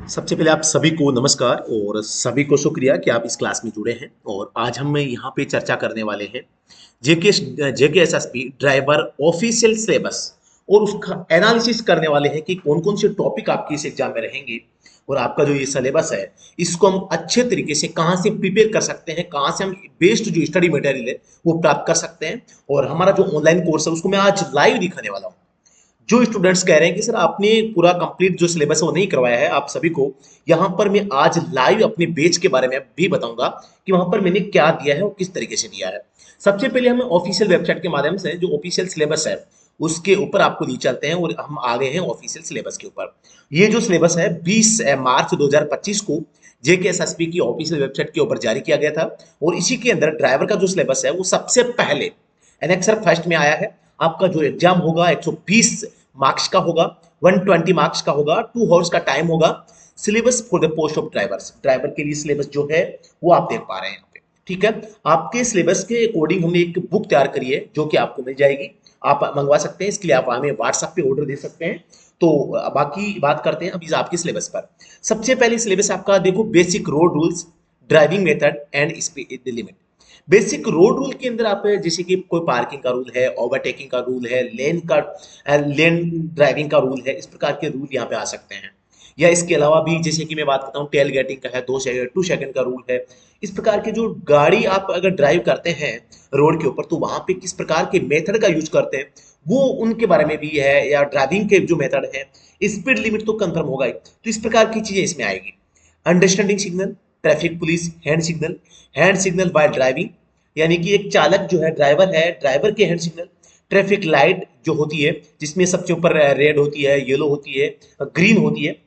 सबसे पहले आप सभी को नमस्कार और सभी को शुक्रिया कि आप इस क्लास में जुड़े हैं। और आज हम यहाँ पे चर्चा करने वाले हैं JK JK SSB driver official syllabus और उसका एनालिसिस करने वाले हैं कि कौन कौन से टॉपिक आपके इस एग्जाम में रहेंगे और आपका जो ये सिलेबस है इसको हम अच्छे तरीके से कहाँ से प्रिपेयर कर सकते हैं, कहाँ से हम बेस्ड जो स्टडी मटेरियल है वो प्राप्त कर सकते हैं। और हमारा जो ऑनलाइन कोर्स है उसको मैं आज लाइव दिखाने वाला हूँ। जो स्टूडेंट्स कह रहे हैं कि सर आपने पूरा कंप्लीट जो सिलेबस है वो नहीं करवाया है, आप सभी को यहाँ पर मैं आज लाइव अपने बेच के बारे में भी बताऊंगा कि वहां पर मैंने क्या दिया है और किस तरीके से दिया है। सबसे पहले हम ऑफिशियल वेबसाइट के माध्यम से जो ऑफिशियल सिलेबस है उसके ऊपर आपको ले चलते हैं और हम आ गए हैं ऑफिशियल सिलेबस के ऊपर। ये जो सिलेबस है 20 मार्च 2025 को जेकेएसएसबी की ऑफिशियल वेबसाइट के ऊपर जारी किया गया था। और इसी के अंदर ड्राइवर का जो सिलेबस है वो सबसे पहले एनेक्सर फर्स्ट में आया है। आपका जो एग्जाम होगा 120 मार्क्स का होगा, 120 मार्क्स का होगा, 2 आवर्स का टाइम होगा। Syllabus for the post of drivers, driver के लिए सिलेबस जो है वो आप देख पा रहे हैं यहाँ पे। ठीक है, आपके सिलेबस के अकॉर्डिंग हमने एक बुक तैयार करी है जो कि आपको मिल जाएगी, आप मंगवा सकते हैं। इसके लिए आप हमें व्हाट्सएप पे ऑर्डर दे सकते हैं। तो बाकी बात करते हैं अभी आपके सिलेबस पर। सबसे पहले सिलेबस आपका देखो, basic road rules, driving method and speed limit. Basic road rule के अंदर आप जैसे कि कोई पार्किंग का रूल है, ओवरटेकिंग का रूल है, लेन ड्राइविंग का रूल है, इस प्रकार के रूल यहाँ पे आ सकते हैं। या इसके अलावा भी जैसे कि मैं बात करता हूँ टेल गेटिंग का है, 2 सेकंड का रूल है। इस प्रकार के जो गाड़ी आप अगर ड्राइव करते हैं रोड के ऊपर तो वहां पे किस प्रकार के मेथड का यूज करते हैं वो उनके बारे में भी है। या ड्राइविंग के जो मेथड है, स्पीड लिमिट तो कंफर्म होगा ही, तो इस प्रकार की चीजें इसमें आएगी। Understanding signal, traffic police, hand signal while driving, यानी कि एक चालक जो है, ड्राइवर है, ड्राइवर के हैंड सिग्नल। ट्रैफिक लाइट जो होती है जिसमें सबसे ऊपर रेड होती है, येलो होती है, ग्रीन होती है।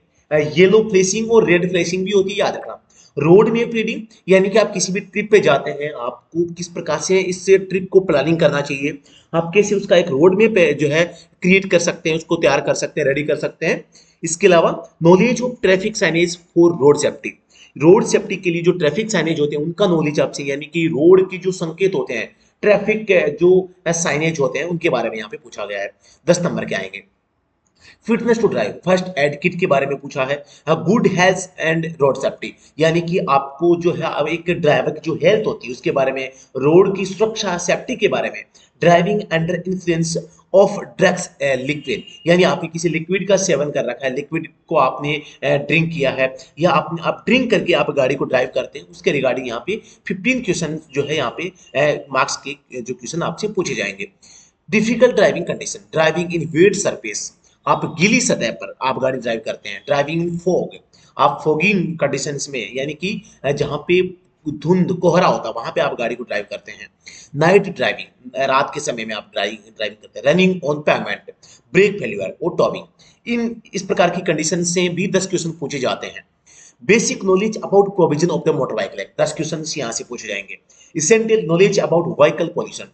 येलो फ्लैशिंग और रेड फ्लैशिंग भी होती है, याद रखना। रोड मैप रीडिंग, यानी कि आप किसी भी ट्रिप पे जाते हैं, आपको किस प्रकार से इस ट्रिप को प्लानिंग करना चाहिए, आप कैसे उसका एक रोड मैप जो है क्रिएट कर सकते हैं, उसको तैयार कर सकते हैं, रेडी कर सकते हैं। इसके अलावा knowledge of traffic signage for road safety, road safety के लिए जो ट्रैफिक साइनेज होते हैं उनका नॉलेज आपसे, यानी कि रोड की जो संकेत होते हैं, ट्रैफिक के जो साइनेज होते हैं उनके बारे में यहाँ पे पूछा गया है। 10 नंबर के आएंगे। Fitness to drive, first aid kit के बारे में पूछा है। Good health and road safety, यानी कि आपको जो है अब एक ड्राइवर की जो हेल्थ होती है उसके बारे में, रोड की सुरक्षा सेफ्टी के बारे में। Driving under influence of drugs liquid, यानी आपने किसी लिक्विड का सेवन कर रखा है, लिक्विड को आपने ड्रिंक किया है, या आपने आप ड्रिंक करके आप गाड़ी को ड्राइव करते हैं, उसके रिगार्डिंग यहाँ पे 15 क्वेश्चन जो है यहाँ पे मार्क्स के जो क्वेश्चन आपसे पूछे जाएंगे। Difficult driving condition, driving in wet surface, आप गीली सतह पर आप गाड़ी ड्राइव करते हैं। ड्राइविंग इन फॉग, आप फॉगिंग कंडीशंस में, यानी कि जहां पे धुंध कोहरा होता है वहां पे आप गाड़ी को ड्राइव करते हैं। नाइट ड्राइविंग, रात के समय में आप ड्राइविंग करते हैं। Running on pavement, brake failure और टॉपिंग, इन इस प्रकार की कंडीशन से भी 10 क्वेश्चन पूछे जाते हैं। Basic knowledge about provision of the motor vehicle act, 10 question यहाँ से पूछे जाएंगे। Essential knowledge about vehicle pollution,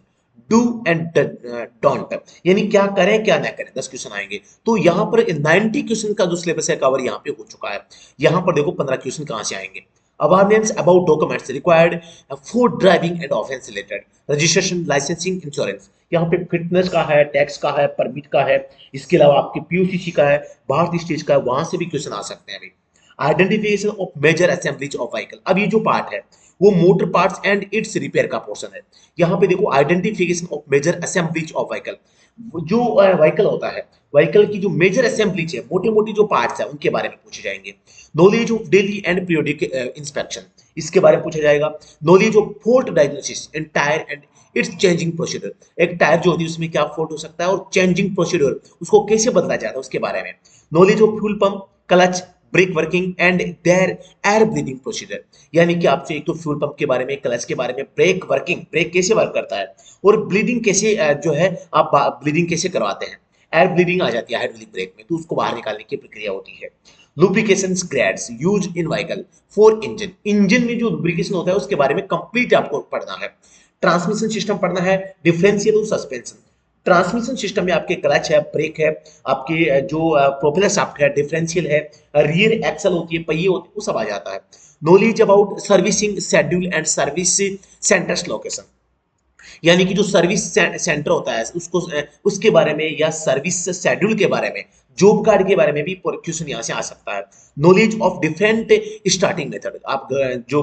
do and don't, यानी क्या करें क्या ना करें, 10 क्वेश्चन आएंगे। तो यहाँ पर 90 क्वेश्चन का जो सिलेबस है कवर यहाँ पे हो चुका है। यहाँ पर देखो 15 क्वेश्चन कहाँ से आएंगे। Awareness about documents required for driving and offence related, registration, licensing, insurance, यहाँ पे फिटनेस का है, टैक्स का है, परमिट का है। इसके अलावा आपके पीयूसीसी का है, भारतीय स्टेज का है, वहां से भी क्वेश्चन आ सकते हैं अभी। Identification of major assemblies of vehicle, अब ये जो पार्ट है वो motor parts and its repair का पोर्शन है। यहाँ पे देखो identification of major assemblies of vehicle, जो व्हीकल होता है, व्हीकल की जो मेजर असेंबलीज है, मोटे मोटी जो पार्ट्स है उनके बारे में पूछे जाएंगे। Knowledge of daily and periodic inspection, इसके बारे में पूछा जाएगा। Knowledge of fault diagnosis in tyre and it's changing procedure, एक टायर जो होती है उसमें क्या फॉल्ट हो सकता है और चेंजिंग प्रोसीड्यूर उसको कैसे बदला जाता है उसके बारे में। Knowledge of fuel pump, clutch, brake working and their air breathing procedure, यानी कि आपसे एक तो फ्यूल पंप के बारे में, क्लच के बारे में, ब्रेक वर्किंग, ब्रेक कैसे वर्क करता है, और ब्लीडिंग कैसे जो है आप ब्लीडिंग कैसे करवाते हैं। एयर ब्लीडिंग आ जाती है हाइड्रोलिक ब्रेक में, तो उसको बाहर निकालने की प्रक्रिया होती है। Lubrication grades use in vehicle for engine, engine में जो लुब्रिकेशन होता है उसके बारे में कंप्लीट आपको पढ़ना है। ट्रांसमिशन सिस्टम पढ़ना है, डिफरेंशियल और सस्पेंशन। ट्रांसमिशन सिस्टम में आपके क्लच है, ब्रेक है, आपके जो प्रोपेलर शाफ्ट है, डिफरेंशियल है, रियर एक्सल होती है, पहिए होते हैं, वो सब आ जाता है। Knowledge about servicing schedule and service centres location, यानी कि जो सर्विस सेंटर होता है उसको उसके बारे में या सर्विस शेड्यूल के बारे में, जॉब कार्ड के बारे में भी क्वेश्चन यहाँ से आ सकता है। Knowledge of different starting method, आप जो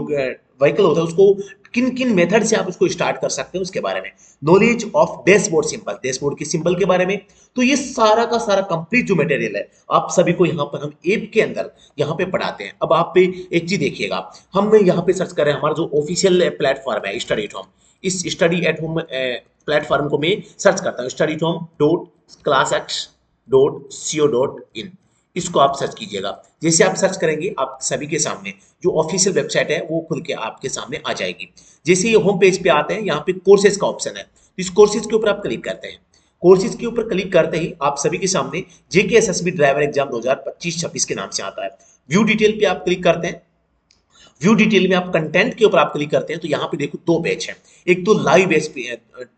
व्हीकल होता है उसको किन किन मेथड से आप उसको स्टार्ट कर सकते हैं उसके बारे में। Knowledge of dashboard symbol, dashboard के सिंबल के बारे में। तो ये सारा का सारा कंप्लीट जो मटेरियल है आप सभी को यहाँ पर हम ऐप के अंदर यहाँ पे पढ़ाते हैं। अब आप पे एक चीज देखिएगा, हम यहाँ पे सर्च कर रहे हैं हमारा जो ऑफिशियल प्लेटफॉर्म है स्टडी एट होम। इस स्टडी एट होम प्लेटफॉर्म को मैं सर्च करता हूँ, study at home dot class X dot C O dot in. इसको आप सर्च कीजिएगा। जैसे आप सर्च करेंगे आप सभी के सामने जो ऑफिशियल वेबसाइट है वो खुल के आपके सामने आ जाएगी। जैसे ये होम पेज पे आते हैं, यहाँ पे कोर्सेज का ऑप्शन है, तो इस कोर्सेज के ऊपर आप क्लिक करते हैं। कोर्सेज के ऊपर क्लिक करते ही आप सभी के सामने जेके एसएसबी ड्राइवर एग्जाम 2025-26 के नाम से आता है। व्यू डिटेल पे आप क्लिक करते हैं। व्यू डिटेल में आप कंटेंट के ऊपर आप क्लिक करते हैं तो यहाँ पे देखो दो बैच है। एक तो लाइव बैच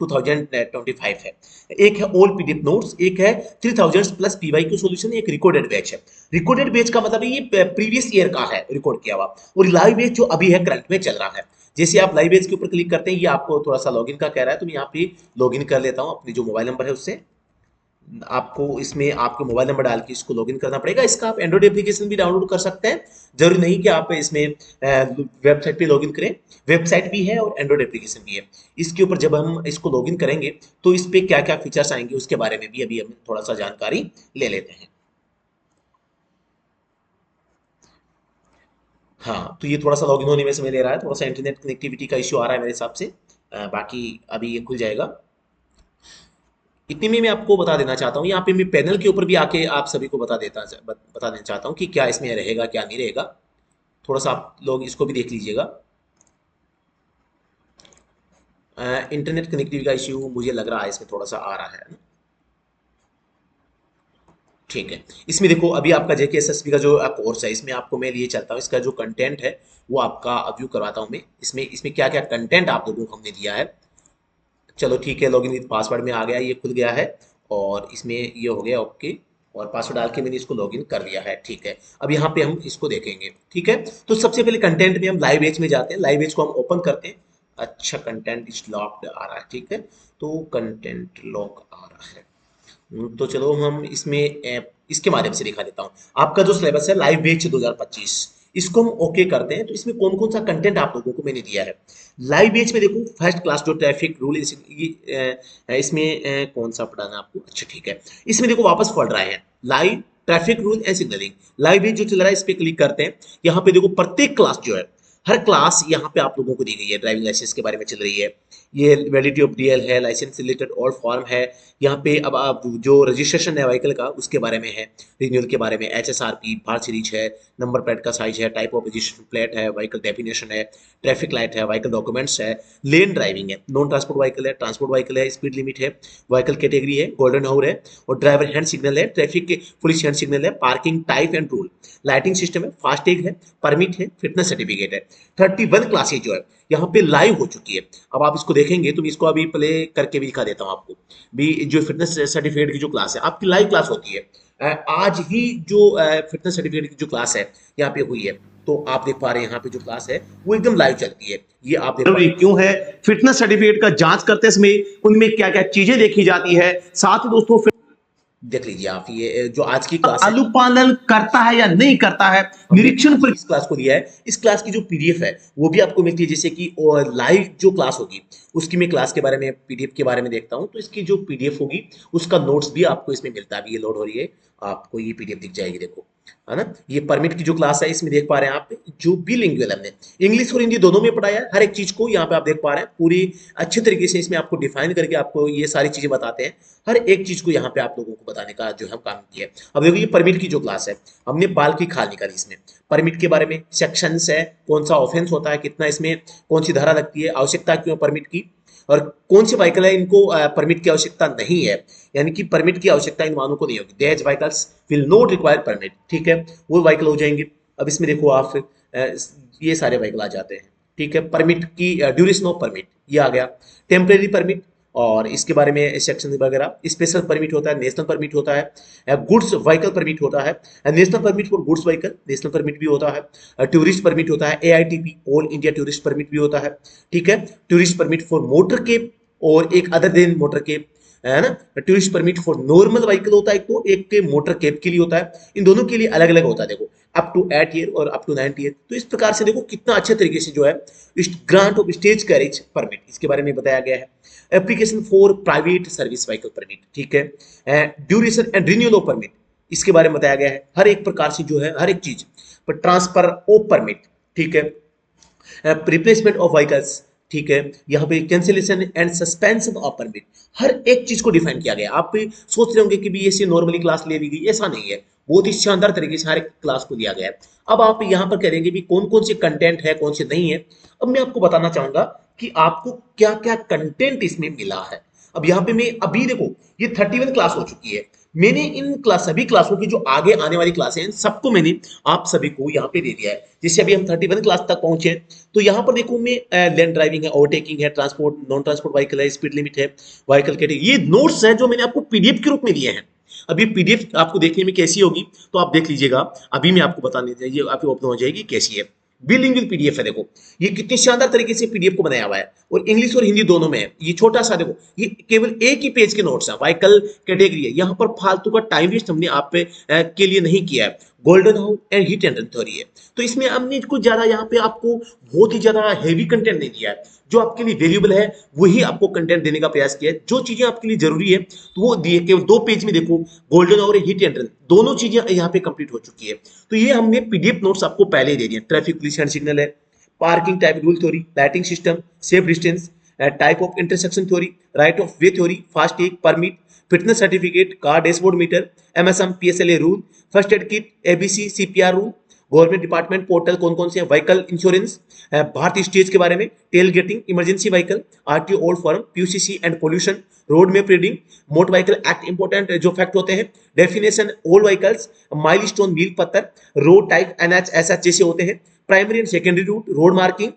2025 है, एक है ऑल पीडीएफ नोट्स, एक है 3000 प्लस पीवाईक्यू सॉल्यूशन, एक रिकॉर्डेड बैच है। रिकॉर्डेड बैच का मतलब ये प्रीवियस ईयर का है रिकॉर्ड किया हुआ, और लाइव बैच जो अभी है करंट में चल रहा है। जैसे आप लाइव बैच के ऊपर क्लिक करते हैं ये आपको थोड़ा सा लॉगिन का कह रहा है, तो मैं यहाँ पे लॉगिन कर लेता हूँ अपनी जो मोबाइल नंबर है उससे। आपको इसमें आपके मोबाइल नंबर डाल के इसको लॉगिन करना पड़ेगा। इसका आप एंड्रॉइड एप्लीकेशन भी डाउनलोड कर सकते हैं, जरूरी नहीं कि आप इसमें वेबसाइट पे लॉगिन करें। वेबसाइट भी है और एंड्रॉइड एप्लीकेशन भी है। इसके ऊपर जब हम इसको लॉगिन करेंगे तो इस पे क्या क्या फीचर्स आएंगे उसके बारे में भी अभी हम थोड़ा सा जानकारी ले लेते हैं। हाँ, तो ये थोड़ा सा लॉगिन होने में समय ले रहा है, थोड़ा सा इंटरनेट कनेक्टिविटी का इश्यू आ रहा है मेरे हिसाब से। बाकी अभी ये खुल जाएगा। इतने में मैं आपको बता देना चाहता हूँ, यहाँ पे मैं पैनल के ऊपर भी आके आप सभी को बता देना चाहता हूँ कि क्या इसमें रहेगा क्या नहीं रहेगा। थोड़ा सा आप लोग इसको भी देख लीजिएगा। इंटरनेट कनेक्टिविटी का इश्यू मुझे लग रहा है इसमें थोड़ा सा आ रहा है ना। ठीक है, इसमें देखो अभी आपका जेके एसएसबी का जो कोर्स है इसमें आपको मैं लिए चलता हूँ, इसका जो कंटेंट है वो आपका व्यू करवाता हूँ मैं। इसमें इसमें क्या क्या कंटेंट आप लोगों को हमने दिया है। चलो ठीक है, लॉगिन विद पासवर्ड में आ गया, ये खुल गया है और इसमें ये हो गया ओके, और पासवर्ड डाल के मैंने इसको लॉगिन कर लिया है। ठीक है, अब यहाँ पे हम इसको देखेंगे। ठीक है, तो सबसे पहले कंटेंट में हम लाइव एज में जाते हैं, लाइव एज को हम ओपन करते हैं। अच्छा, कंटेंट इज लॉक्ड आ रहा है, ठीक है, तो कंटेंट लॉक आ रहा है। तो चलो हम इसमें इसके माध्यम से दिखा देता हूँ। आपका जो सिलेबस है लाइव बैच 2025, इसको हम ओके करते हैं तो इसमें कौन कौन सा कंटेंट आप लोगों को मैंने दिया है। लाइव बैच में देखो फर्स्ट क्लास जो ट्रैफिक रूल इसमें कौन सा पढ़ाना आपको। अच्छा ठीक है, इसमें देखो वापस पढ़ रहे हैं live traffic rule and signalling. Live batch जो चल रहा है इस पे क्लिक करते हैं। यहाँ पे देखो प्रत्येक क्लास जो है, हर क्लास यहाँ पे आप लोगों को दी गई है। ड्राइविंग लाइसेंस के बारे में चल रही है, ये वैलिडिटी ऑफ डीएल है, लाइसेंस रिलेटेड ऑल फॉर्म है। यहाँ पे अब आप जो रजिस्ट्रेशन है व्हीकल का उसके बारे में है, रिन्यूअल के बारे में, एचएसआरपी भार सीरीज है, नंबर प्लेट का साइज है, टाइप ऑफ रजिस्ट्रेशन प्लेट है, व्हीकल डेफिनेशन है, ट्रैफिक लाइट है, व्हीकल डॉक्यूमेंट्स है, लेन ड्राइविंग है, नॉन ट्रांसपोर्ट व्हीकल है, ट्रांसपोर्ट व्हीकल है, स्पीड लिमिट है, व्हीकल कैटेगरी है, गोल्डन हावर है, और ड्राइवर हैंड सिग्नल है, ट्रैफिक पुलिस हैंड सिग्नल है, parking type and rule, lighting system है, फास्टैग है, परमिट है, फिटनेस सर्टिफिकेट है। 31 क्लासेज जो है यहाँ पे लाइव हो चुकी है। अब आप इसको देखेंगे तो मैं इसको अभी प्ले करके भी दिखा देता हूँ आपको भी। जो फिटनेस सर्टिफिकेट की जो क्लास है आपकी लाइव क्लास होती है। आज ही जो फिटनेस सर्टिफिकेट की जो क्लास है यहाँ पे हुई है, तो आप देख पा रहे हैं यहाँ पे जो क्लास है वो एकदम लाइव चलती है। ये आप देख जरूरी क्यों है, फिटनेस सर्टिफिकेट का जांच करते समय उनमें क्या क्या चीजें देखी जाती है। साथ ही दोस्तों देख लीजिए आप, ये जो आज की क्लास है आलू पालन करता है या नहीं करता है, निरीक्षण पर इस क्लास को दिया है। इस क्लास की जो पीडीएफ है वो भी आपको मिलती है, जैसे कि लाइव जो क्लास होगी उसकी मैं क्लास के बारे में पीडीएफ के बारे में देखता हूँ, तो इसकी जो पीडीएफ होगी उसका नोट्स भी आपको इसमें मिलता है। अभी ये लोड हो रही है, आपको ये पीडीएफ दिख जाएगी, देखो है ना। ये परमिट की जो क्लास है इसमें देख पा रहे हैं आप, जो बिलिंगुअल हमने इंग्लिश और हिंदी दोनों में पढ़ाया है। हर एक चीज को यहाँ पे आप देख पा रहे हैं पूरी अच्छे तरीके से इसमें आपको डिफाइन करके आपको ये सारी चीजें बताते हैं। हर एक चीज को यहाँ पे आप लोगों को बताने का जो हम काम किया है। अब देखो ये परमिट की जो क्लास है, हमने बाल की खाल निकाली इसमें। परमिट के बारे में सेक्शंस है, कौन सा ऑफेंस होता है, कितना इसमें कौन सी धारा लगती है, आवश्यकता क्यों है परमिट की, और कौन से व्हीकल है इनको परमिट की आवश्यकता नहीं है, यानी कि परमिट की आवश्यकता इन वाहनों को नहीं होगी। देज vehicles will not require permit, ठीक है, वो व्हीकल हो जाएंगे। अब इसमें देखो आप ये सारे व्हीकल आ जाते हैं। ठीक है, परमिट की ड्यूरेशन ऑफ परमिट ये आ गया, टेम्परेरी परमिट और इसके बारे में सेक्शन वगैरह, स्पेशल परमिट होता है, नेशनल परमिट होता है, गुड्स व्हीकल परमिट होता है, national permit for goods vehicle national permit भी होता है, टूरिस्ट परमिट होता है, एआईटीपी ऑल इंडिया टूरिस्ट परमिट भी होता है। ठीक है, टूरिस्ट परमिट फॉर मोटर के और एक अदर देन मोटर केप, है ना। Tourist permit for normal vehicle होता है एक, तो एक के मोटर केप के लिए होता है। इन दोनों के लिए अलग अलग होता है देखो, अप टू 8 ईयर और अप टू 9 ईयर। तो इस प्रकार से देखो कितना अच्छे तरीके से जो है grant of stage carriage permit इसके बारे में बताया गया है। Application for private service vehicle permit, ठीक है। Duration and renewal of permit इसके बारे में बताया गया है, हर एक प्रकार से जो है हर एक चीज पर। ट्रांसफर ऑफ परमिट, ठीक है। रिप्लेसमेंट ऑफ व्हीकल्स, ठीक है। यहाँ पे cancellation and suspension of permit, हर एक चीज को डिफाइन किया गया। आप भी सोच रहे होंगे कि भी ऐसे नॉर्मली क्लास ले ली गई, ऐसा नहीं है, बहुत ही शानदार तरीके से हर एक क्लास को दिया गया है। अब आप यहाँ पर कह देंगे भी कौन कौन से कंटेंट है कौन से नहीं है। अब मैं आपको बताना चाहूंगा कि आपको क्या क्या कंटेंट इसमें मिला है। अब यहाँ पे मैं अभी देखो ये 31 क्लास हो चुकी है, मैंने इन क्लास सभी क्लासों की जो आगे आने वाली क्लासें हैं सबको मैंने आप सभी को यहाँ पे दे दिया है। जैसे अभी हम 31 क्लास तक पहुंचे हैं, तो यहाँ पर देखो मैं लैंड ड्राइविंग है, ओवरटेकिंग है, ट्रांसपोर्ट नॉन ट्रांसपोर्ट व्हीकल है, स्पीड लिमिट है, व्हीकल कैटेगरी, ये नोट्स हैं जो मैंने आपको पीडीएफ के रूप में दिए हैं। अब ये पीडीएफ आपको देखने में कैसी होगी तो आप देख लीजिएगा, अभी मैं आपको बताने चाहिए आपको ओपन हो जाएगी कैसी है। बिलिंगुअल पीडीएफ है, देखो ये कितनी शानदार तरीके से पीडीएफ को बनाया हुआ है और इंग्लिश और हिंदी दोनों में है। ये छोटा सा देखो, ये केवल एक ही पेज के नोट्स है, व्हीकल कैटेगरी है। यहाँ पर फालतू का टाइम वेस्ट हमने आप पे के लिए नहीं किया है। Golden house and heat and theory है, तो इसमें हमने कुछ ज्यादा यहाँ पे आपको बहुत ही ज्यादा हैवी कंटेंट नहीं दिया है। जो आपके लिए वेल्यूबल है वही आपको कंटेंट देने का प्रयास किया है। जो चीजें आपके लिए जरूरी है तो वो दिए, केवल 2 पेज में देखो, गोल्डन और हीट एंड दोनों चीजें यहाँ पे कंप्लीट हो चुकी है। तो ये हमने पीडीएफ नोट्स आपको पहले ही दे दिए। ट्रैफिक पुलिस एंड सिग्नल है, parking type rule theory, lighting system, safe distance, type of intersection theory, right of way theory, FASTag permit, fitness certificate, car dashboard meter, MSM PSLA rule, first aid kit, ABC CPR rule, government department portal कौन कौन से हैं, vehicle insurance, भारतीय stage के बारे में, tailgating, emergency vehicle, RTO old form, PUCC and pollution, road map reading, motor vehicle act important जो fact होते हैं, डेफिनेशन ओल्ड व्हीकल्स, माइलस्टोन मील पत्थर, रोड टाइप एनएच एसएच जैसे होते हैं, primary and secondary route, road marking,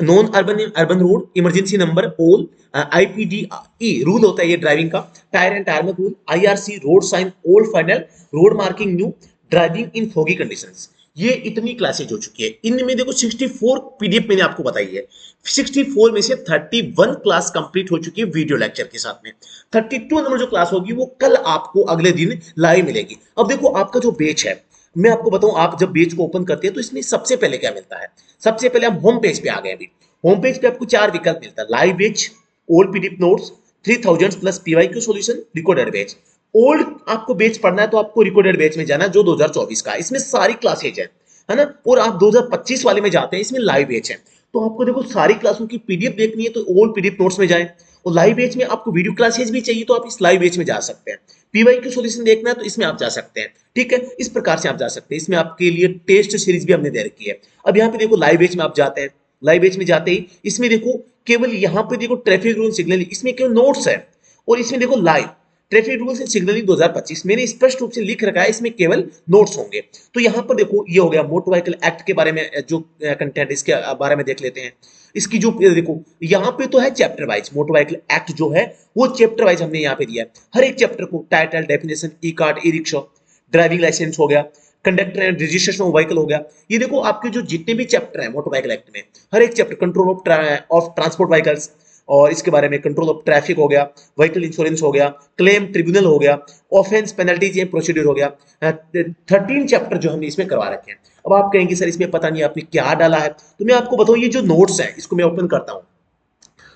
non urban urban road, emergency number, ओल, IPDE rule होता है ये ड्राइविंग का, टायर एंड टायरमैक rule, IRC road sign, old final, road marking new, driving in foggy conditions. ये इतनी क्लासेज हो चुकी है। इनमें देखो 64 पीडीएफ मैंने आपको बताई है। 64 में से 31 क्लास कंप्लीट हो चुकी है वीडियो लेक्चर के साथ में। 32 नंबर जो क्लास होगी वो कल आपको अगले दिन लाइव मिलेगी। अब देखो आपका जो बैच है, मैं आपको बताऊं, आप जब पेज को ओपन करते हैं तो इसमें सबसे पहले क्या मिलता है। सबसे पहले हम होम पेज पे आ गए। अभी होम पेज पे आपको 4 विकल्प मिलता है, live batch, old PDF notes, 3000 plus PYQ solution, recorded batch. Old आपको बैच पढ़ना है तो आपको रिकॉर्डेड बैच में जाना है जो 2024 का है, इसमें सारी क्लासेज है ना। और आप 2025 वाले में जाते हैं, इसमें लाइव बैच है। तो आपको देखो सारी क्लासों की पीडीएफ देखनी है तो ओल्ड पीडीएफ नोट्स में जाएं, और लाइव बैच में आपको वीडियो क्लासेज भी चाहिए तो आप इस लाइव बैच में जा सकते हैं। पीवाईक्यू सॉल्यूशन देखना है तो इसमें आप जा सकते हैं, ठीक है। इस प्रकार से आप जा सकते हैं। इसमें आपके लिए टेस्ट सीरीज भी हमने दे रखी है। अब यहाँ पे देखो लाइव बैच में आप जाते हैं, लाइव बैच में जाते ही इसमें देखो केवल यहाँ पे देखो ट्रैफिक रूल सिग्नल, इसमें केवल नोट्स है। और इसमें देखो live traffic rules and signalling 2025 मैंने स्पष्ट रूप से लिख रखा है, इसमें केवल नोट्स होंगे। तो यहाँ पर देखो ये हो गया मोटर व्हीकल एक्ट के बारे में जो कंटेंट, इसके बारे में देख लेते हैं। इसकी जो देखो यहाँ पे तो है chapter wise, motor vehicle act जो है वो चैप्टर वाइज हमने यहाँ पे दिया है। हर एक चैप्टर को title, definition, E card, E rickshaw, driving licence हो गया, conductor and registration of vehicle हो गया। ये देखो आपके जो जितने भी चैप्टर है मोटर व्हीकल एक्ट में, हर एक chapter, control of transport vehicles, और इसके बारे में कंट्रोल ऑफ ट्रैफिक हो गया, व्हीकल इंश्योरेंस हो गया, क्लेम ट्रिब्यूनल हो गया, ऑफेंस पेनल्टीज एंड प्रोसीड्यूर हो गया। 13 चैप्टर जो हमने इसमें करवा रखे हैं। अब आप कहेंगे सर इसमें पता नहीं आपने क्या डाला है, तो मैं आपको बताऊं, ये जो नोट्स है इसको मैं ओपन करता हूं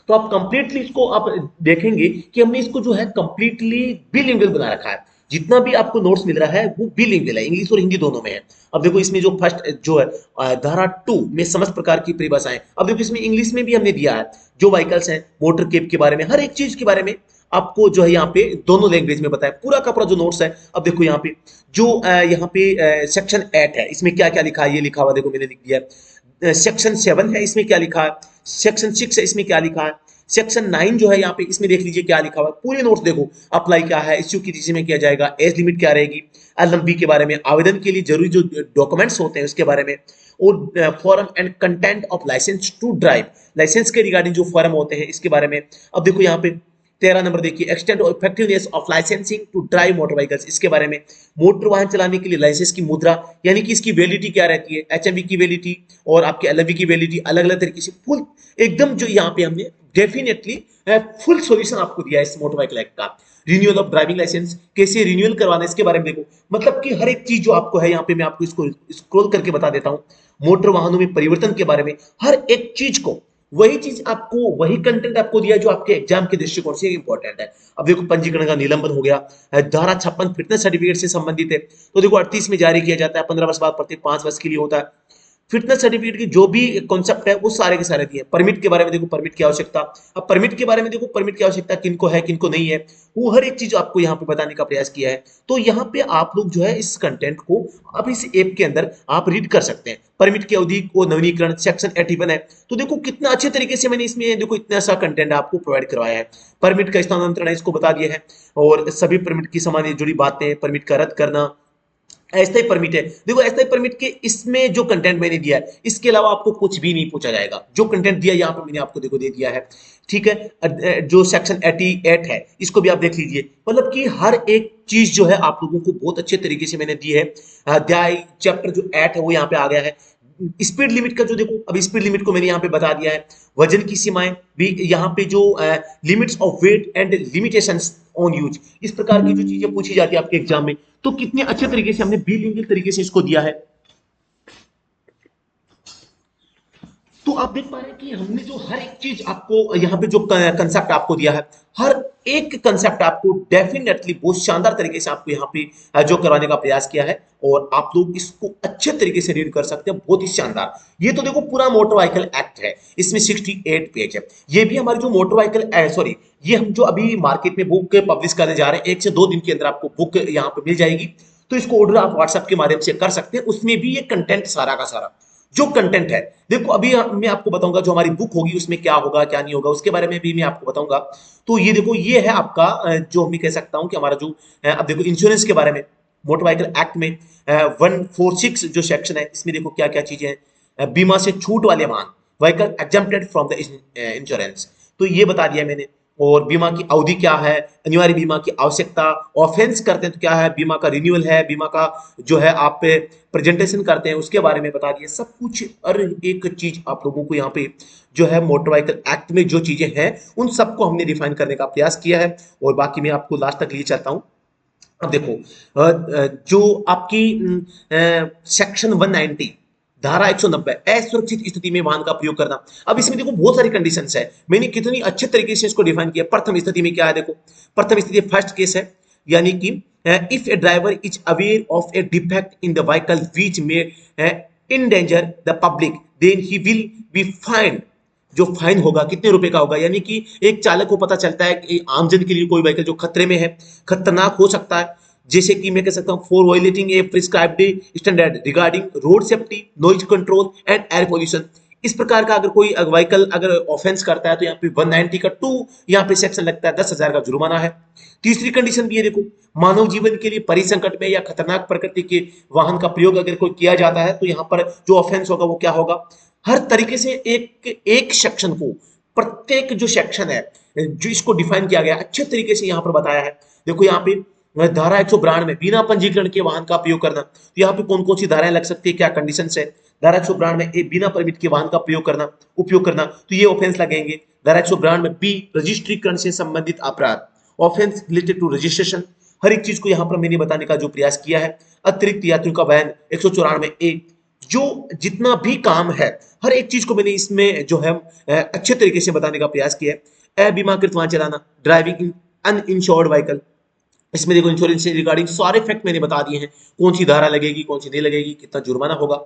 तो आप कंप्लीटली इसको आप देखेंगे कि हमने इसको जो है कंप्लीटली बिलिंगुअल बना रखा है। जितना भी आपको नोट्स मिल रहा है वो बिलिंगुअल है, इंग्लिश और हिंदी दोनों में है। अब देखो इसमें जो फर्स्ट जो है धारा 2 में समस्त प्रकार की परिभाषाएं, अब देखो इसमें इंग्लिश में भी हमने दिया है, जो व्हीकल्स हैं, मोटर केप के बारे में, हर एक चीज के बारे में आपको जो है यहाँ पे दोनों लैंग्वेज में बताया, पूरा का पूरा जो नोट्स है। अब देखो यहाँ पे जो यहाँ पे सेक्शन 8 है, इसमें क्या क्या लिखा है, ये लिखा हुआ देखो मैंने लिख दिया है। सेक्शन 7 है, इसमें क्या लिखा है, सेक्शन 6 है, इसमें क्या लिखा है, सेक्शन 9 जो है यहाँ पे इसमें देख लीजिए क्या लिखा हुआ है, पूरे नोट्स देखो, अप्लाई क्या है, इश्यू की तिथि में किया जाएगा, एज लिमिट क्या रहेगी, एलएमबी के बारे में, आवेदन के लिए जरूरी जो डॉक्यूमेंट्स होते हैं उसके बारे में, और form and content of licence to drive, licence के रिगार्डिंग जो फॉर्म होते हैं इसके बारे में। अब देखो यहाँ पे 13 नंबर देखिए, एक्सटेंड और effectiveness of licensing to drive motor vehicles, इसके बारे में। मोटर वाहन चलाने के लिए लाइसेंस की मुद्रा, यानी कि इसकी वैलिडिटी क्या रहती है, एचएमवी की वैलिडिटी और आपके एलएमवी की वैलिडिटी अलग अलग तरीके से फुल एकदम जो यहाँ पे हमने डेफिनेटली फुल सॉल्यूशन आपको दिया है इस मोटर व्हीकल एक्ट का। रिन्यूअल ऑफ ड्राइविंग लाइसेंस कैसे रिन्यूअल करवाना है इसके बारे में देखो, मतलब कि हर एक चीज जो आपको है यहाँ पे मैं आपको इसको स्क्रॉल करके बता देता हूँ। मोटर वाहनों में परिवर्तन के बारे में हर एक चीज को, वही चीज आपको, वही कंटेंट आपको दिया जो आपके एग्जाम के दृष्टिकोण से इंपॉर्टेंट है। अब देखो पंजीकरण का निलंबन हो गया, धारा 56 फिटनेस सर्टिफिकेट से संबंधित है, तो देखो 38 में जारी किया जाता है, 15 वर्ष बाद प्रत्येक 5 वर्ष के लिए होता है। फिटनेस सर्टिफिकेट की जो भी कॉन्सेप्ट है वो सारे के सारे दिए। परमिट के बारे में देखो, परमिट की आवश्यकता, अब परमिट के बारे में देखो, परमिट की आवश्यकता किनको है किनको नहीं है, वो हर एक चीज आपको यहाँ पे बताने का प्रयास किया है। तो यहाँ पे आप लोग जो है इस कंटेंट को अब इस ऐप के अंदर आप रीड कर सकते हैं। परमिट की अवधि को नवीनीकरण सेक्शन 81 है, तो देखो कितना अच्छे तरीके से मैंने इसमें देखो इतना सा कंटेंट आपको प्रोवाइड करवाया है। परमिट का स्थानांतरण है इसको बता दिया है, और सभी परमिट की सामान्य जुड़ी बातें, परमिट का रद्द करना, अस्थायी परमिट है। देखो अस्थायी परमिट के इसमें जो कंटेंट मैंने दिया है इसके अलावा आपको कुछ भी नहीं पूछा जाएगा, जो कंटेंट दिया यहाँ पे मैंने आपको देखो दे दिया है, ठीक है। जो सेक्शन 88 है इसको भी आप देख लीजिए, मतलब कि हर एक चीज जो है आप लोगों को बहुत अच्छे तरीके से मैंने दी है। अध्याय चैप्टर जो 8 है वो यहाँ पे आ गया है। स्पीड लिमिट का जो देखो, अब स्पीड लिमिट को मैंने यहाँ पे बता दिया है। वजन की सीमाएं भी यहाँ पे, जो limits of weight and limitations on use, इस प्रकार की जो चीजें पूछी जाती है आपके एग्जाम में, तो कितने अच्छे तरीके से हमने बिलिंगुअल तरीके से इसको दिया है। तो आप देख पा रहे हैं कि हमने जो हर एक चीज आपको यहाँ पे जो कंसेप्ट आपको दिया है, हर एक कंसेप्ट आपको डेफिनेटली बहुत शानदार तरीके से आपको यहाँ पे जो करवाने का प्रयास किया है, और आप लोग इसको अच्छे तरीके से रीड कर सकते हैं, बहुत ही शानदार। ये तो देखो पूरा मोटर व्हीकल एक्ट है, इसमें 68 पेज है। ये भी हमारी जो मोटर व्हीकल सॉरी, ये हम जो अभी मार्केट में बुक पब्लिश करने जा रहे हैं, 1 से 2 दिन के अंदर आपको बुक यहाँ पे मिल जाएगी, तो इसको ऑर्डर आप व्हाट्सएप के माध्यम से कर सकते हैं। उसमें भी ये कंटेंट सारा का सारा जो कंटेंट है, देखो अभी मैं आपको बताऊंगा जो हमारी बुक होगी उसमें क्या होगा क्या नहीं होगा, उसके बारे में भी मैं आपको बताऊंगा। तो ये देखो, ये है आपका जो मैं कह सकता हूं कि हमारा जो अब देखो इंश्योरेंस के बारे में, मोटर व्हीकल एक्ट में 146 जो सेक्शन है इसमें देखो क्या क्या चीजें हैं। बीमा से छूट वाले वाहन, vehicle exempted from the insurance, तो ये बता दिया मैंने। और बीमा की अवधि क्या है, अनिवार्य बीमा की आवश्यकता, ऑफेंस करते हैं तो क्या है, बीमा का रिन्यूअल है, बीमा का जो है आप प्रेजेंटेशन करते हैं उसके बारे में बता दिए सब कुछ। और एक चीज आप लोगों को यहाँ पे जो है मोटर व्हीकल एक्ट में जो चीजें हैं उन सबको हमने डिफाइन करने का प्रयास किया है, और बाकी मैं आपको लास्ट तक ले चलता हूँ। अब देखो जो आपकी सेक्शन 190 धारा 190 असुरक्षित स्थिति में वाहन का प्रयोग करना, अब इसमें देखो बहुत सारी कंडीशंस है, मैंने कितनी अच्छे तरीके से इसको डिफाइन किया। प्रथम स्थिति में क्या है, देखो प्रथम स्थिति फर्स्ट केस है, यानी कि if a driver is aware of a defect in the vehicle which may endanger the public then he will be find. जो फाइन होगा कितने रुपए का होगा, यानी कि एक चालक को पता चलता है कि आमजन के लिए कोई व्हीकल जो खतरे में है, खतरनाक हो सकता है, जैसे कि मैं कह सकता हूं for violating A prescribed standard regarding road safety, noise control and air pollution, इस प्रकार का अगर कोई व्हीकल अगर ऑफेंस करता है तो यहाँ पे 190 का 2 यहाँ पे सेक्शन लगता है, 10,000 का जुर्माना है। तीसरी कंडीशन भी है, देखो मानव जीवन के लिए परिसंकट में या खतरनाक प्रकृति के वाहन का प्रयोग अगर कोई किया जाता है तो यहाँ पर जो ऑफेंस होगा वो क्या होगा। हर तरीके से एक एक सेक्शन को, प्रत्येक जो सेक्शन है जो इसको डिफाइन किया गया अच्छे तरीके से यहाँ पर बताया है। देखो यहाँ पे धारा 192 में बिना पंजीकरण के वाहन का प्रयोग करना, तो यहाँ पे कौन कौन सी धाराएं लग सकती है, क्या कंडीशन है। धारा 192 में ए बिना परमिट के वाहन का प्रयोग करना, उपयोग करना, तो ये ऑफेंस लगेंगे। धारा 192 में बी रजिस्ट्रीकरण से संबंधित अपराध, ऑफेंस रिलेटेड टू रजिस्ट्रेशन, हर एक चीज को यहाँ पर मैंने बताने का जो प्रयास किया है। अतिरिक्त यात्रियों का वहन 194 ए, जो जितना भी काम है हर एक चीज को मैंने इसमें जो है अच्छे तरीके से बताने का प्रयास किया है। अबीमाकृत वाहन चलाना, ड्राइविंग इन अनइंश्योर्ड व्हीकल, इसमें देखो इंश्योरेंस से रिगार्डिंग सारे फैक्ट मैंने बता दिए हैं, कौन सी धारा लगेगी कौन सी नहीं लगेगी, कितना जुर्माना होगा।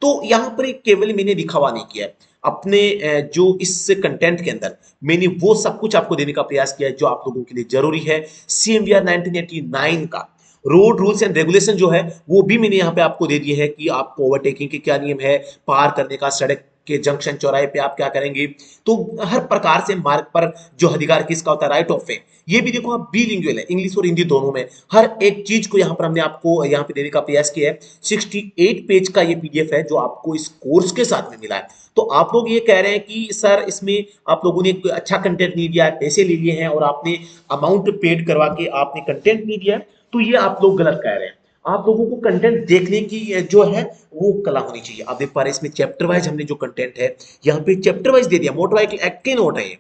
तो यहाँ पर एक केवल मैंने दिखावा नहीं किया है, अपने जो इस कंटेंट के अंदर मैंने वो सब कुछ आपको देने का प्रयास किया है जो आप लोगों के लिए जरूरी है। सीएमवीआर 1989 का रोड रूल्स एंड रेगुलेशन जो है वो भी मैंने यहाँ पे आपको दे दिए है कि आपको ओवरटेकिंग के क्या नियम है, पार करने का, सड़क के जंक्शन चौराहे पे आप क्या करेंगे, तो हर प्रकार से मार्ग पर जो अधिकार किसका होता है, राइट ऑफ वे, ये भी देखो आप बिलिंगुअल है, इंग्लिश और हिंदी दोनों में, हर एक चीज को यहाँ पर हमने आपको यहाँ पे देने का प्रयास किया है। 68 पेज का ये पीडीएफ है जो आपको इस कोर्स के साथ में मिला है। तो आप लोग ये कह रहे हैं कि सर इसमें आप लोगों ने कोई अच्छा कंटेंट नहीं दिया है, पैसे ले लिए हैं और आपने अमाउंट पेड करवा के आपने कंटेंट नहीं दिया है, तो ये आप लोग गलत कह रहे हैं। आप लोगों को कंटेंट देखने की जो है वो कला होनी चाहिए। आप देख पा रहे हैं इसमें चैप्टर वाइज हमने जो कंटेंट है यहाँ पे चैप्टर वाइज दे दिया। मोटर व्हीकल एक्ट के नोट है ये,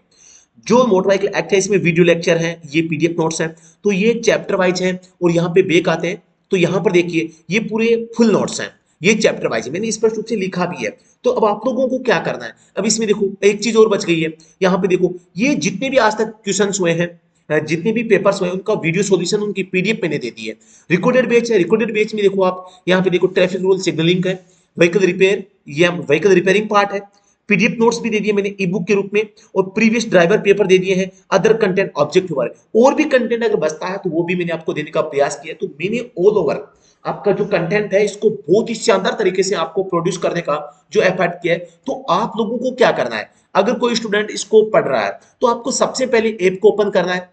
जो मोटर व्हीकल एक्ट है इसमें वीडियो लेक्चर है, ये पीडीएफ नोट्स हैं, तो ये चैप्टर वाइज है। और यहाँ पे बेक आते हैं तो यहाँ पर देखिए ये पूरे फुल नोट्स हैं, ये चैप्टर वाइज है, मैंने स्पष्ट रूप से लिखा भी है। तो अब आप लोगों को क्या करना है, अब इसमें देखो एक चीज और बच गई है। यहाँ पे देखो ये जितने भी आज तक क्वेश्चंस हुए हैं, जितने भी पेपर्स हुए हैं, उनका वीडियो सॉल्यूशन उनकी पीडीएफ मैंने दे दी है। रिकॉर्डेड बैच है, रिकॉर्डेड बैच में देखो आप यहाँ पे देखो ट्रैफिक रूल सिग्नलिंग है, व्हीकल रिपेयर, ये व्हीकल रिपेयरिंग पार्ट है, पीडीएफ नोट्स भी दे दिए मैंने ई बुक के रूप में, और प्रीवियस ड्राइवर पेपर दे दिए हैं, अदर कंटेंट ऑब्जेक्ट ओवर, और भी कंटेंट अगर बचता है तो वो भी मैंने आपको देने का प्रयास किया। तो मैंने ऑल ओवर आपका जो कंटेंट है इसको बहुत ही शानदार तरीके से आपको प्रोड्यूस करने का जो एफर्ट किया है। तो आप लोगों को क्या करना है, अगर कोई स्टूडेंट इसको पढ़ रहा है तो आपको सबसे पहले ऐप को ओपन करना है।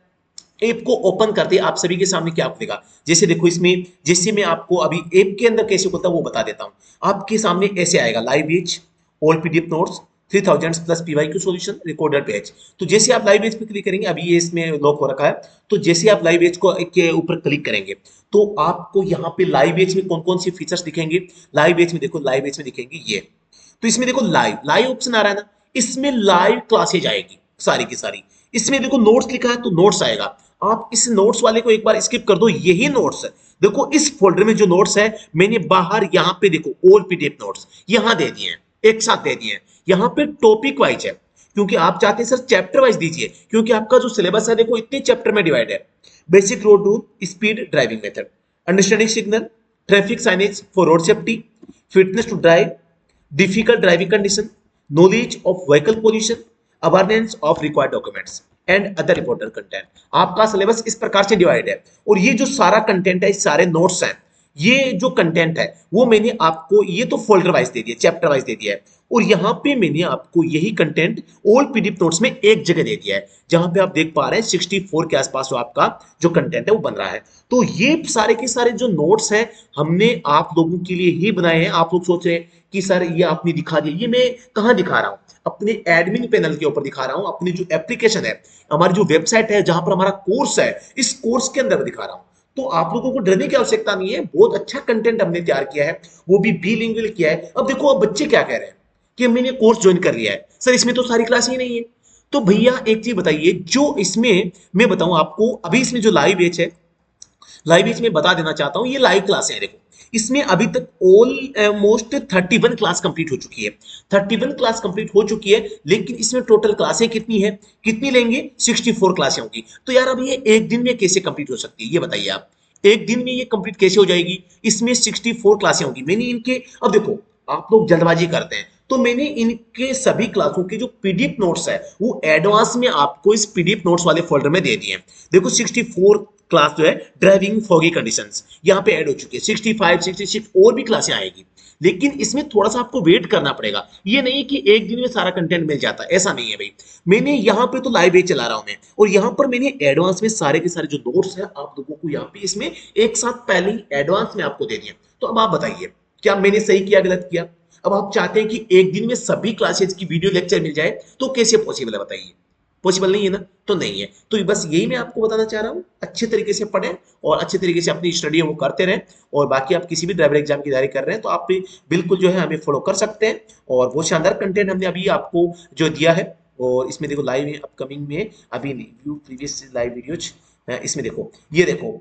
ऐप को ओपन करते आप सभी के सामने क्या खुलेगा, जैसे देखो इसमें, जैसे मैं आपको अभी ऐप के अंदर कैसे खुलता है वो बता देता हूं। आपके सामने ऐसे आएगा live page, all PDF notes, 3000 plus PYQ solution, recorded page. तो जैसे आप लाइव पेज पे क्लिक करेंगे, अभी ये इसमें लॉक हो रखा है, तो जैसे आप लाइव पेज को के ऊपर क्लिक करेंगे तो आपको यहाँ पे लाइव पेज में कौन कौन सी फीचर्स दिखेंगे। लाइव पेज में देखो, लाइव पेज में दिखेंगे ये, तो इसमें देखो लाइव लाइव ऑप्शन आ रहा है ना, इसमें लाइव क्लासेज आएगी सारी की सारी। इसमें देखो नोट्स लिखा है तो नोट्स आएगा, आप इस नोट्स वाले को एक बार स्किप कर दो, यही नोट्स है। देखो इस फोल्डर में जो नोट्स है मैंने बाहर यहाँ पे देखो ऑल पीडीएफ नोट्स यहाँ दे दिए हैं, एक साथ दे दिए हैं। यहाँ पे टॉपिक वाइज है, क्योंकि आप चाहते हैं सर चैप्टर वाइज दीजिए, क्योंकि आपका जो सिलेबस है देखो इतने चैप्टर में डिवाइड है। Basic road rule, speed driving method, understanding signal, traffic signage for road safety, fitness to drive, difficult driving condition, knowledge of vehicle pollution, awareness of required documents and other important content। आपका syllabus इस प्रकार से divide है, और ये जो सारा content है, सारे नोट्स हैं, ये जो कंटेंट है वो मैंने आपको ये तो फोल्डर वाइज दे दिया, चैप्टर वाइज दे दिया है, और यहाँ पे मैंने आपको यही कंटेंट ऑल पीडीएफ नोट्स में एक जगह दे दिया है, जहां पे आप देख पा रहे हैं 64 के आसपास जो आपका जो कंटेंट है वो बन रहा है। तो ये सारे के सारे जो नोट्स हैं हमने आप लोगों के लिए ही बनाए हैं। आप लोग सोच रहे हैं कि सर ये आपने दिखा दिया, ये मैं कहाँ दिखा रहा हूँ, अपने एडमिन पैनल के ऊपर दिखा रहा हूँ, अपनी जो एप्लीकेशन है, हमारी जो वेबसाइट है जहां पर हमारा कोर्स है, इस कोर्स के अंदर दिखा रहा हूँ। तो आप लोगों को डरने की आवश्यकता नहीं है, बहुत अच्छा कंटेंट हमने तैयार किया है, वो भी बिलिंगुअल किया है। अब देखो अब बच्चे क्या कह रहे हैं कि मैंने कोर्स ज्वाइन कर लिया है, सर इसमें तो सारी क्लास ही नहीं है। तो भैया एक चीज बताइए, जो इसमें मैं बताऊं आपको, अभी इसमें जो लाइव बैच है, लाइव बैच में बता देना चाहता हूं, ये लाइव क्लास है। देखो इसमें अभी तक ऑलमोस्ट 31 क्लास कंप्लीट हो चुकी है, 31 क्लास कंप्लीट हो चुकी है, लेकिन इसमें टोटल क्लासें कितनी है, कितनी लेंगे, 64 क्लासें होंगी। तो यार अब ये एक दिन में कैसे कंप्लीट हो सकती है, ये बताइए आप, एक दिन में ये कंप्लीट कैसे हो जाएगी, इसमें 64 क्लासें होंगी। मैंने इनके, अब देखो आप लोग जल्दबाजी करते हैं, तो मैंने इनके सभी क्लासों के जो पीडीएफ नोट्स है वो एडवांस में आपको इस पीडीएफ नोट्स वाले फोल्डर में दे दिए हैं। देखो 64 क्लास जो है ड्राइविंग फॉगी कंडीशंस यहाँ पे ऐड हो चुकी है, 65 66 और भी क्लासें आएगी, लेकिन इसमें थोड़ा सा आपको वेट करना पड़ेगा। ये नहीं कि एक दिन में सारा कंटेंट मिल जाता है, ऐसा नहीं है भाई। मैंने यहाँ पे तो लाइव बैच चला रहा हूं मैं, और यहाँ पर मैंने एडवांस में सारे के सारे जो नोट्स है आप लोगों को यहाँ पे इसमें एक साथ पहले ही एडवांस में आपको दे दिए। तो अब आप बताइए क्या मैंने सही किया गलत किया। अब आप चाहते हैं कि एक दिन में सभी क्लासेज की वीडियो लेक्चर मिल जाए, तो कैसे पॉसिबल है बताइए, पॉसिबल नहीं है ना, तो नहीं है। तो बस यही मैं आपको बताना चाह रहा हूँ, अच्छे तरीके से पढ़ें और अच्छे तरीके से अपनी स्टडी वो करते रहें। और बाकी आप किसी भी ड्राइवर एग्जाम की तैयारी कर रहे हैं तो आप भी बिल्कुल जो है हमें फॉलो कर सकते हैं, और बहुत शानदार कंटेंट हमने अभी आपको जो दिया है। और इसमें देखो लाइव अपकमिंग में अभी व्यू प्रीवियस लाइव वीडियोज, इसमें देखो ये देखो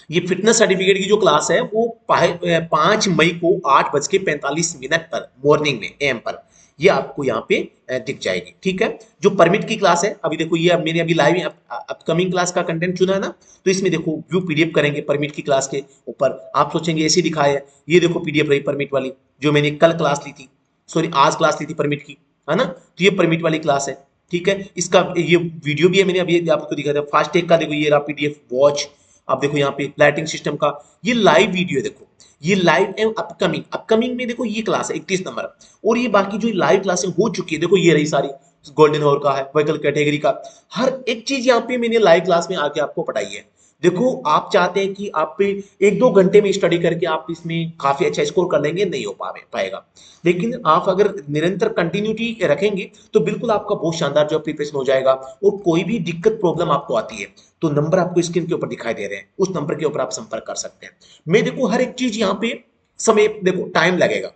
ये फिटनेस सर्टिफिकेट की जो क्लास है वो 5 मई को 8:45 पर मॉर्निंग में एम पर ये आपको यहाँ पे दिख जाएगी, ठीक है। जो परमिट की क्लास है, अभी देखो ये मैंने अभी लाइव अपकमिंग क्लास का कंटेंट चुना है ना, तो इसमें देखो व्यू पीडीएफ करेंगे परमिट की क्लास के ऊपर। आप सोचेंगे ऐसे दिखाया है, ये देखो पीडीएफ रही परमिट वाली, जो मैंने कल क्लास ली थी, सॉरी आज क्लास ली थी परमिट की, है ना। तो ये परमिट वाली क्लास है, ठीक है। इसका ये वीडियो भी है, मैंने अभी आपको दिखाया था फास्ट टैग का, देखो ये रहा पीडीएफ वॉच। आप देखो यहाँ पे लाइटिंग सिस्टम का ये लाइव वीडियो है, देखो ये लाइव एंड अपकमिंग, अपकमिंग में देखो ये क्लास है 31 नंबर, और ये बाकी जो लाइव क्लासें हो चुकी है देखो ये रही सारी, गोल्डन हॉर का है, व्हीकल कैटेगरी का, हर एक चीज यहाँ पे मैंने लाइव क्लास में आके आपको पढ़ाई है। देखो आप चाहते हैं कि आप पे 1-2 घंटे में स्टडी करके आप इसमें काफी अच्छा स्कोर कर लेंगे, नहीं हो पाएगा। लेकिन आप अगर निरंतर कंटिन्यूटी रखेंगे तो बिल्कुल आपका बहुत शानदार जो प्रिपरेशन हो जाएगा। और कोई भी दिक्कत प्रॉब्लम आपको आती है तो नंबर आपको स्क्रीन के ऊपर दिखाई दे रहे हैं, उस नंबर के ऊपर आप संपर्क कर सकते हैं। मैं देखो हर एक चीज यहाँ पे समय, देखो टाइम लगेगा,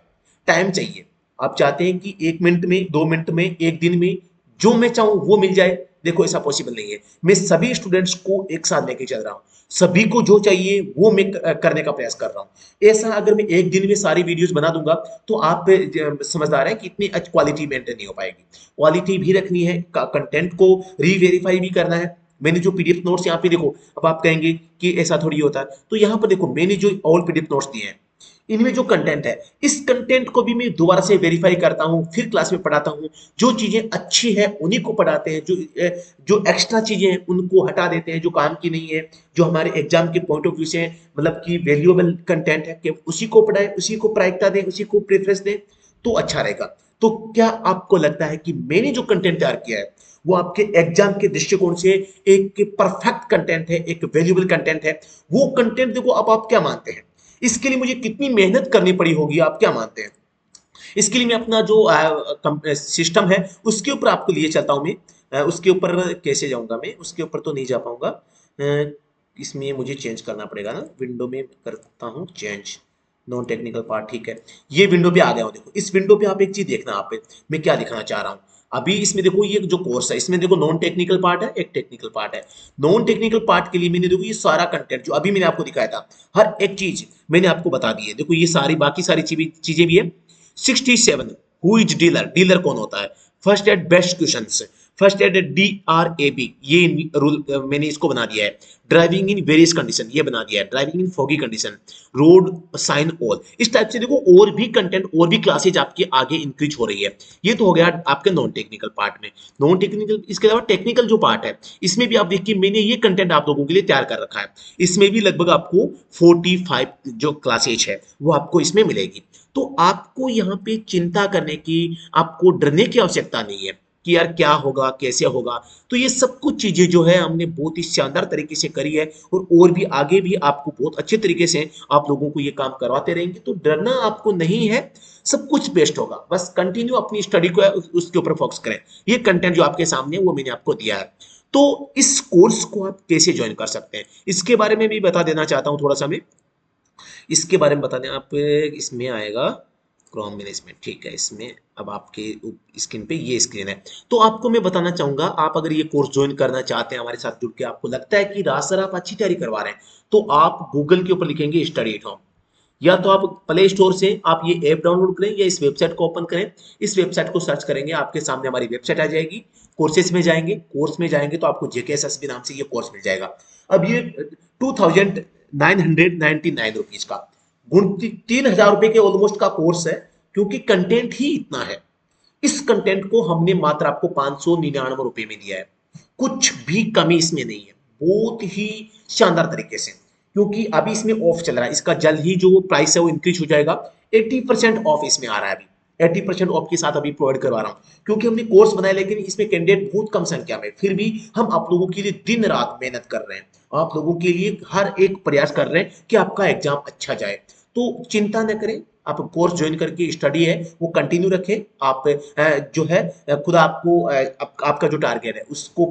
टाइम चाहिए। आप चाहते हैं कि 1 मिनट में, 2 मिनट में, एक दिन में जो मैं चाहूं वो मिल जाए, देखो ऐसा पॉसिबल नहीं है। मैं सभी स्टूडेंट्स को एक साथ लेके चल रहा हूँ, सभी को जो चाहिए वो मैं करने का प्रयास कर रहा हूँ। ऐसा अगर मैं एक दिन में सारी वीडियोस बना दूंगा तो आप समझदार हैं कि इतनी अच्छी क्वालिटी मेंटेन नहीं हो पाएगी। क्वालिटी भी रखनी है, कंटेंट को रीवेरीफाई भी करना है। मैंने जो पीडीएफ नोट्स यहाँ पे देखो, अब आप कहेंगे कि ऐसा थोड़ी होता है, तो यहाँ पर देखो मैंने जो ऑल पीडीएफ नोट्स दिए हैं, इनमें जो कंटेंट है, इस कंटेंट को भी मैं दोबारा से वेरीफाई करता हूं, फिर क्लास में पढ़ाता हूं। जो चीजें अच्छी है उन्हीं को पढ़ाते हैं, जो एक्स्ट्रा चीजें हैं उनको हटा देते हैं, जो काम की नहीं है, जो हमारे एग्जाम के पॉइंट ऑफ व्यू से मतलब कि वैल्यूएबल कंटेंट है, कि उसी को पढ़ाएं, उसी को प्रायिकता दें, उसी को प्रेफरेंस दें, तो अच्छा रहेगा। तो क्या आपको लगता है कि मैंने जो कंटेंट तैयार किया है वो आपके एग्जाम के दृष्टिकोण से एक परफेक्ट कंटेंट है, एक वैल्यूएबल कंटेंट है? वो कंटेंट देखो, अब आप क्या मानते हैं इसके लिए मुझे कितनी मेहनत करनी पड़ी होगी, आप क्या मानते हैं? इसके लिए मैं अपना जो सिस्टम है उसके ऊपर आपको लिए चलता हूं। मैं उसके ऊपर कैसे जाऊंगा, मैं उसके ऊपर तो नहीं जा पाऊंगा। इसमें मुझे चेंज करना पड़ेगा ना, विंडो में करता हूँ चेंज, नॉन टेक्निकल पार्ट, ठीक है। ये विंडो पे आ गया हूं। देखो इस विंडो पे आप एक चीज देखना, आप मैं क्या दिखाना चाह रहा हूँ अभी इसमें। देखो ये जो कोर्स है इसमें देखो नॉन टेक्निकल पार्ट है, एक टेक्निकल पार्ट है। नॉन टेक्निकल पार्ट के लिए मैंने देखो ये सारा कंटेंट जो अभी मैंने आपको दिखाया था, हर एक चीज मैंने आपको बता दी है। देखो ये सारी बाकी सारी चीजें भी है। 67, हु इज डीलर, डीलर कौन होता है, first aid best question, first aid DRAB, ये रूल मैंने इसको बना दिया है। ड्राइविंग इन वेरियस कंडीशन ये बना दिया है, driving in foggy condition, road sign all, इस टाइप से देखो और भी कंटेंट और भी क्लासेज आपके आगे इंक्रीज हो रही है। ये तो हो गया आपके नॉन टेक्निकल पार्ट में। नॉन टेक्निकल, इसके अलावा टेक्निकल जो पार्ट है इसमें भी आप देखिए मैंने ये कंटेंट आप लोगों के लिए तैयार कर रखा है। इसमें भी लगभग आपको 45 जो क्लासेज है वो आपको इसमें मिलेगी। तो आपको यहाँ पे चिंता करने की, आपको डरने की आवश्यकता नहीं है कि यार क्या होगा, कैसे होगा। तो ये सब कुछ चीजें जो है हमने बहुत ही शानदार तरीके से करी है, और भी आगे भी आपको बहुत अच्छे तरीके से आप लोगों को ये काम करवाते रहेंगे। तो डरना आपको नहीं है, सब कुछ बेस्ट होगा। बस कंटिन्यू अपनी स्टडी को उसके ऊपर फोकस करें। ये कंटेंट जो आपके सामने है वो मैंने आपको दिया है। तो इस कोर्स को आप कैसे ज्वाइन कर सकते हैं इसके बारे में भी बता देना चाहता हूँ थोड़ा सा मैं। इसके बारे में बताने आप, इसमें आएगा क्रोम मैनेजमेंट, ठीक है। इसमें अब आपके स्क्रीन पे ये स्क्रीन है। तो आपको मैं बताना चाहूंगा, आप अगर ये कोर्स ज्वाइन करना चाहते हैं हमारे साथ जुड़ के, आपको लगता है कि राज सर आप अच्छी तैयारी करवा रहे हैं, तो आप गूगल के ऊपर लिखेंगे स्टडी एट होम, या तो आप प्ले स्टोर से आप ये ऐप डाउनलोड करें या इस वेबसाइट को ओपन करें। इस वेबसाइट को सर्च करेंगे, आपके सामने हमारी वेबसाइट आ जाएगी। कोर्सेज में जाएंगे, कोर्स में जाएंगे तो आपको JKSSB नाम से ये कोर्स मिल जाएगा। अब ये 2999 रुपीज का, 3000 रुपए के ऑलमोस्ट का कोर्स है, क्योंकि कंटेंट ही इतना है। इस कंटेंट को हमने मात्र आपको 599 रुपए में दिया है, कुछ भी कमी इसमें नहीं है, बहुत ही शानदार तरीके से। क्योंकि अभी इसमें ऑफ चल रहा है, इसका जल्द ही जो प्राइस है वो इंक्रीज हो जाएगा। 80% ऑफ इसमें आ रहा है अभी, 80% ऑफ के साथ अभी प्रोवाइड करवा रहा हूँ। क्योंकि हमने कोर्स बनाया लेकिन इसमें कैंडिडेट बहुत कम संख्या में, फिर भी हम आप लोगों के लिए दिन रात मेहनत कर रहे हैं, आप लोगों के लिए हर एक प्रयास कर रहे हैं कि आपका एग्जाम अच्छा जाए। तो चिंता न करें, आप कोर्स ज्वाइन करके स्टडी है वो कंटिन्यू रखें। आप जो है खुद आपको आपका जो टारगेट है उसको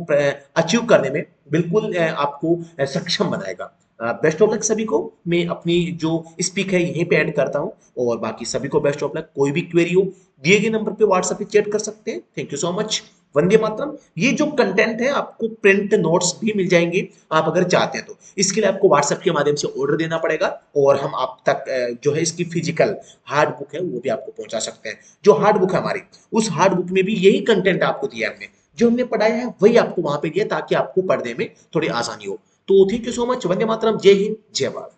अचीव करने में बिल्कुल आपको सक्षम बनाएगा। बेस्ट ऑफ लक सभी को। मैं अपनी जो स्पीक है यहीं पे एंड करता हूँ, और बाकी सभी को बेस्ट ऑफ लक। कोई भी क्वेरी हो दिए गए नंबर पे व्हाट्सएप पे चैट कर सकते हैं। Thank you so much. वंदे मातरम। ये जो कंटेंट है आपको प्रिंट नोट्स भी मिल जाएंगे आप अगर चाहते हैं तो। इसके लिए आपको व्हाट्सएप के माध्यम से ऑर्डर देना पड़ेगा, और हम आप तक जो है इसकी फिजिकल हार्ड बुक है वो भी आपको पहुंचा सकते हैं। जो हार्ड बुक है हमारी, उस हार्ड बुक में भी यही कंटेंट आपको दिया हमने, जो हमने पढ़ाया है वही आपको वहां पे दिया, ताकि आपको पढ़ने में थोड़ी आसानी हो। तो थैंक यू सो मच। वंदे मातरम। जय हिंद, जय भारत।